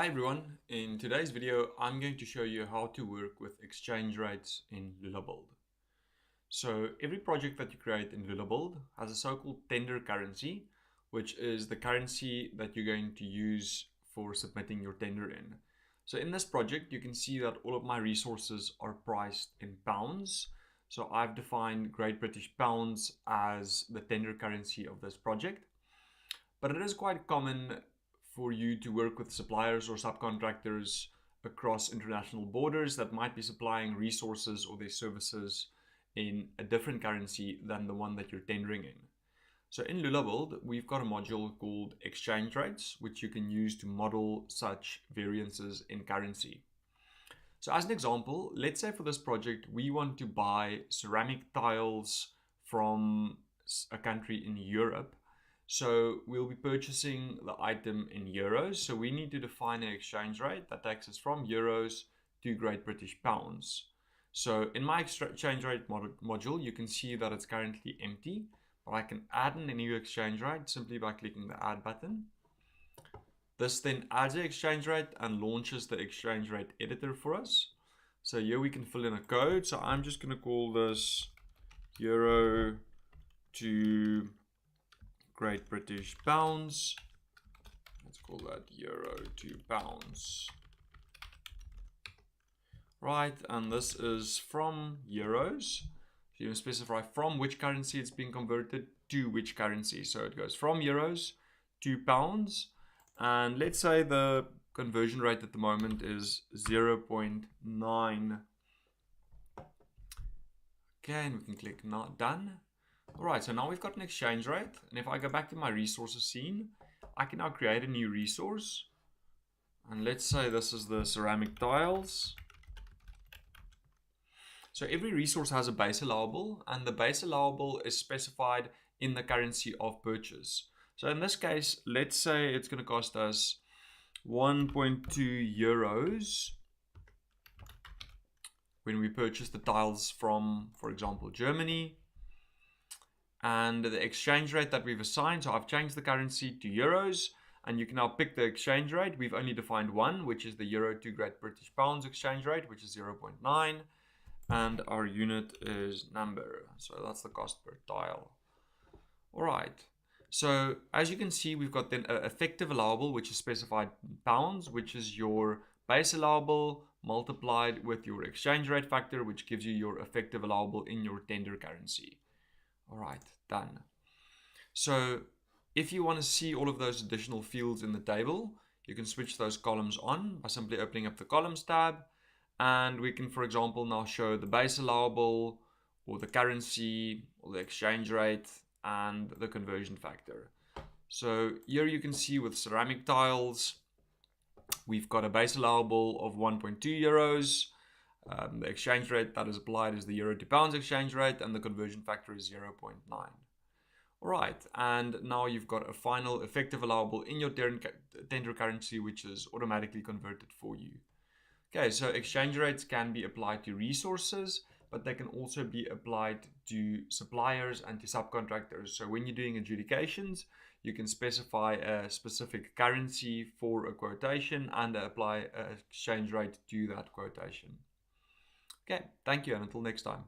Hi everyone, in today's video I'm going to show you how to work with exchange rates in Lula Build. So every project that you create in Lula Build has a so-called tender currency, which is the currency that you're going to use for submitting your tender in. So in this project you can see that all of my resources are priced in pounds. So I've defined Great British Pounds as the tender currency of this project. But it is quite common for you to work with suppliers or subcontractors across international borders that might be supplying resources or their services in a different currency than the one that you're tendering in. So in Lula Build, we've got a module called exchange rates, which you can use to model such variances in currency. So as an example, let's say for this project, we want to buy ceramic tiles from a country in Europe. So we'll be purchasing the item in euros. So we need to define an exchange rate that takes us from euros to Great British Pounds. So in my exchange rate module, you can see that it's currently empty, but I can add in a new exchange rate simply by clicking the add button. This then adds the exchange rate and launches the exchange rate editor for us. So here we can fill in a code. So I'm just going to call this euro to Great British Pounds. Let's call that euro to pounds. Right, and this is from euros. So you specify from which currency it's being converted to which currency. So it goes from euros to pounds. And let's say the conversion rate at the moment is 0.9. Okay, and we can click not done. Alright, so now we've got an exchange rate, and if I go back to my resources scene, I can now create a new resource. And let's say this is the ceramic tiles. So every resource has a base allowable, and the base allowable is specified in the currency of purchase. So in this case, let's say it's going to cost us 1.2 euros when we purchase the tiles from, for example, Germany. And the exchange rate that we've assigned, so I've changed the currency to euros, and you can now pick the exchange rate. We've only defined one, which is the euro to Great British Pounds exchange rate, which is 0.9, and our unit is number, so that's the cost per tile. All right, so as you can see, we've got then effective allowable, which is specified in pounds, which is your base allowable multiplied with your exchange rate factor, which gives you your effective allowable in your tender currency. All right, done. So if you want to see all of those additional fields in the table, you can switch those columns on by simply opening up the columns tab. And we can, for example, now show the base allowable or the currency or the exchange rate and the conversion factor. So here you can see with ceramic tiles, we've got a base allowable of 1.2 euros. The exchange rate that is applied is the euro to pounds exchange rate, and the conversion factor is 0.9. All right, and now you've got a final effective allowable in your tender currency, which is automatically converted for you. Okay, so exchange rates can be applied to resources, but they can also be applied to suppliers and to subcontractors. So when you're doing adjudications, you can specify a specific currency for a quotation and apply an exchange rate to that quotation. Okay, thank you, and until next time.